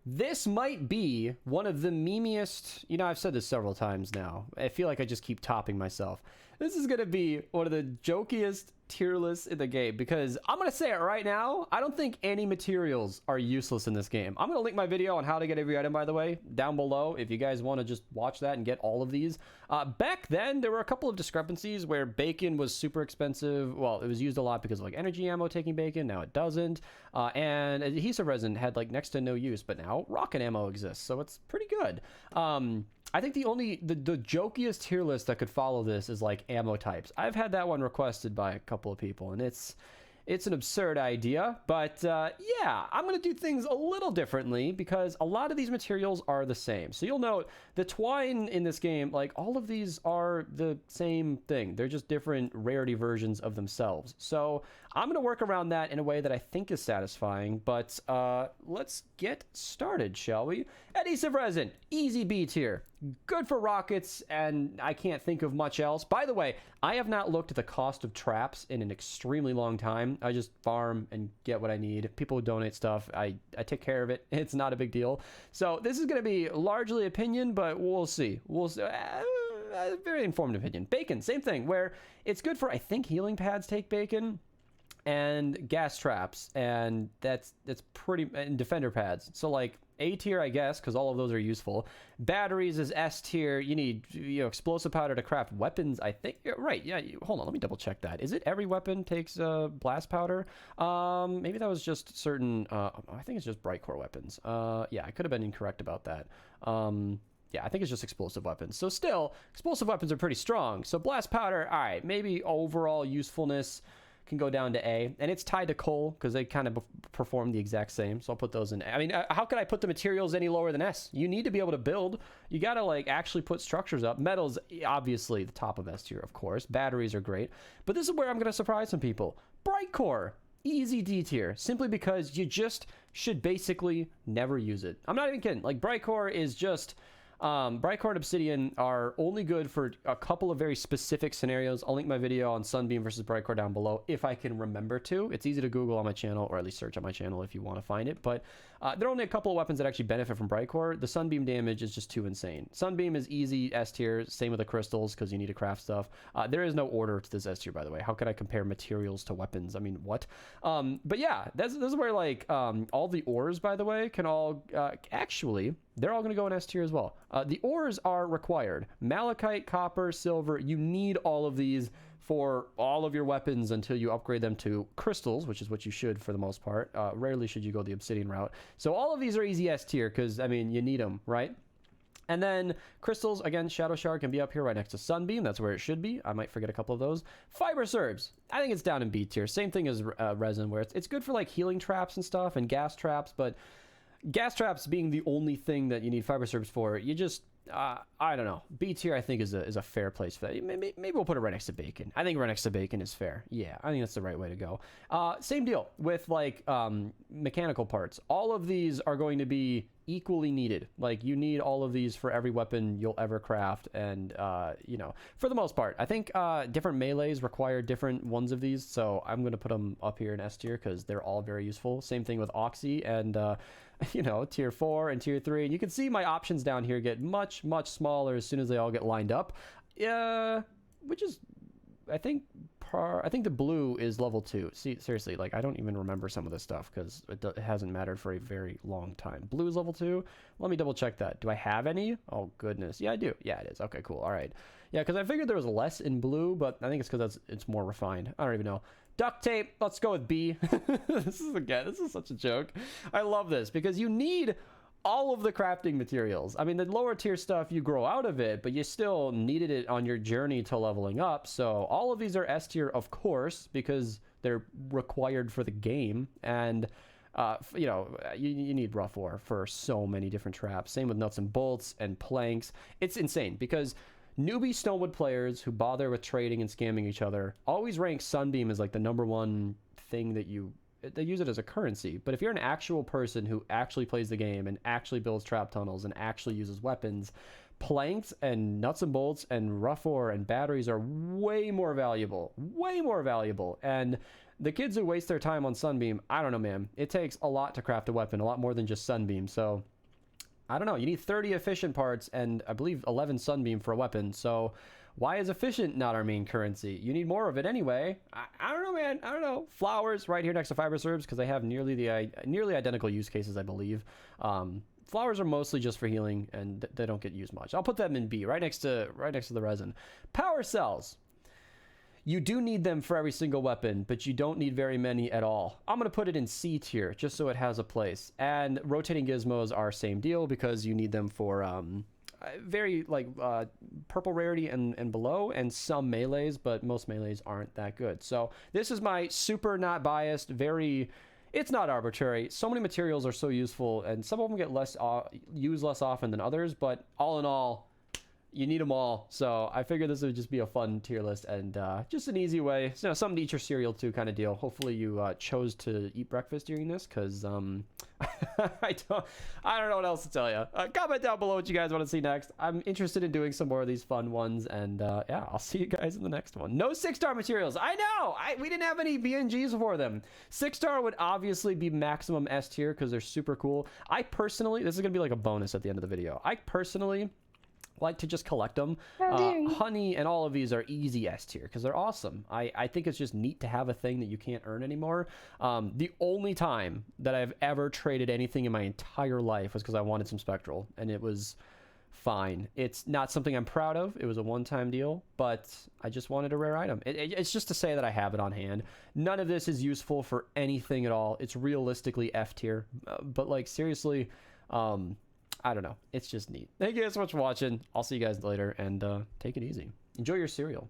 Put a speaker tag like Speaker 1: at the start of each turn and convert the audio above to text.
Speaker 1: This might be one of the memeiest, I've said this several times now. I feel like I just keep topping myself. This is going to be one of the jokiest tier lists in the game because I'm going to say it right now. I don't think any materials are useless in this game. I'm going to link my video on how to get every item, by the way, down below if you guys want to just watch that and get all of these. Back then, there were a couple of discrepancies where bacon was super expensive. Well, it was used a lot because of like energy ammo taking bacon. Now it doesn't. And adhesive resin had like next to no use, but now rocket ammo exists. So it's pretty good. I think the jokiest tier list that could follow this is like ammo types. I've had that one requested by a couple of people, and it's an absurd idea, but yeah, I'm going to do things a little differently because a lot of these materials are the same. So you'll note the twine in this game, like all of these are the same thing. They're just different rarity versions of themselves. So I'm going to work around that in a way that I think is satisfying, but let's get started, shall we? Adhesive resin, easy B tier. Good for rockets, and I can't think of much else. By the way, I have not looked at the cost of traps in an extremely long time. I just farm and get what I need. People donate stuff. I take care of it. It's not a big deal. So this is going to be largely opinion, but we'll see. We'll see. Very informed opinion. Bacon, same thing, where it's good for, I think, healing pads take bacon. And gas traps, and that's pretty, and defender pads. So like A tier, I guess, because all of those are useful. Batteries is S tier. You need explosive powder to craft weapons. I think right. Yeah. Hold on. Let me double check that. Is it every weapon takes blast powder? Maybe that was just certain. I think it's just bright core weapons. Yeah, I could have been incorrect about that. Yeah, I think it's just explosive weapons. So still, explosive weapons are pretty strong. So blast powder. All right. Maybe overall usefulness can go down to A, and it's tied to coal because they kind of perform the exact same. So I'll put those in. I mean, how could I put the materials any lower than S? You need to be able to build. You got to like actually put structures up. Metals, obviously the top of S tier, of course. Batteries are great, but this is where I'm going to surprise some people. Bright core, easy D tier, simply because you just should basically never use it. I'm not even kidding. Like bright core is just. Bright core and obsidian are only good for a couple of very specific scenarios. I'll link my video on sunbeam versus bright core down below if I can remember to. It's easy to Google on my channel, or at least search on my channel if you want to find it. But there are only a couple of weapons that actually benefit from bright core. The sunbeam damage is just too insane. Sunbeam is easy S tier. Same with the crystals because you need to craft stuff. There is no order to this S tier, by the way. How could I compare materials to weapons? I mean, what? But yeah, this is where like all the ores, by the way, can all actually. They're all going to go in S tier as well. The ores are required. Malachite, copper, silver. You need all of these for all of your weapons until you upgrade them to crystals, which is what you should for the most part. Rarely should you go the obsidian route. So all of these are easy S tier because, I mean, you need them, right? And then crystals, again, Shadow Shard can be up here right next to Sunbeam. That's where it should be. I might forget a couple of those. Fiber Serbs, I think it's down in B tier. Same thing as resin, where it's good for like healing traps and stuff and gas traps, but gas traps being the only thing that you need fiber serbs for, you just, I don't know. B tier, I think, is a fair place for that. Maybe we'll put it right next to bacon. I think right next to bacon is fair. Yeah, I think that's the right way to go. Same deal with, like, mechanical parts. All of these are going to be equally needed. Like, you need all of these for every weapon you'll ever craft, and for the most part. I think different melees require different ones of these, so I'm going to put them up here in S tier because they're all very useful. Same thing with Oxy and tier 4 and tier 3, and you can see my options down here get much smaller as soon as they all get lined up, which is, I think the blue is level 2. See, seriously, like, I don't even remember some of this stuff because it hasn't mattered for a very long time. Blue is level 2. Let me double check that. Do I have any? Oh, goodness. Yeah, I do. Yeah, it is. Okay, cool. All right. Yeah, because I figured there was less in blue, but I think it's because it's more refined. I don't even know. Duct tape. Let's go with B. This is such a joke. I love this because you need all of the crafting materials. I mean, the lower tier stuff, you grow out of it, but you still needed it on your journey to leveling up. So all of these are S tier, of course, because they're required for the game. And, you need rough ore for so many different traps. Same with nuts and bolts and planks. It's insane because newbie Stonewood players who bother with trading and scamming each other always rank Sunbeam as like the #1 thing that they use it as a currency. But if you're an actual person who actually plays the game and actually builds trap tunnels and actually uses weapons, planks and nuts and bolts and rough ore and batteries are way more valuable. And the kids who waste their time on Sunbeam, I don't know, man. It takes a lot to craft a weapon, a lot more than just Sunbeam. So I don't know. You need 30 efficient parts and I believe 11 sunbeam for a weapon. So why is efficient not our main currency? You need more of it anyway. I don't know, man. I don't know. Flowers right here next to fiber herbs because they have nearly identical use cases, I believe. Flowers are mostly just for healing and they don't get used much. I'll put them in B, right next to the resin. Power cells. You do need them for every single weapon, but you don't need very many at all. I'm going to put it in C tier, just so it has a place. And rotating gizmos are same deal, because you need them for very, like, purple rarity and below, and some melees, but most melees aren't that good. So this is my super not biased, very... It's not arbitrary. So many materials are so useful, and some of them get used less often than others, but all in all... You need them all, so I figured this would just be a fun tier list and just an easy way, so, something to eat your cereal to kind of deal. Hopefully you chose to eat breakfast during this, because I don't know what else to tell you. Comment down below what you guys want to see next. I'm interested in doing some more of these fun ones, and yeah, I'll see you guys in the next one. No 6-star materials. I know! We didn't have any BNGs for them. 6-star would obviously be maximum S tier because they're super cool. I personally, this is going to be like a bonus at the end of the video. I personally like to just collect them. Honey and all of these are easy S tier because they're awesome. I think it's just neat to have a thing that you can't earn anymore. The only time that I've ever traded anything in my entire life was because I wanted some spectral, and it was fine. It's not something I'm proud of. It was a one-time deal, but I just wanted a rare item. It's just to say that I have it on hand. None of this is useful for anything at all. It's realistically F tier, but like seriously, I don't know. It's just neat. Thank you guys so much for watching. I'll see you guys later, and take it easy. Enjoy your cereal.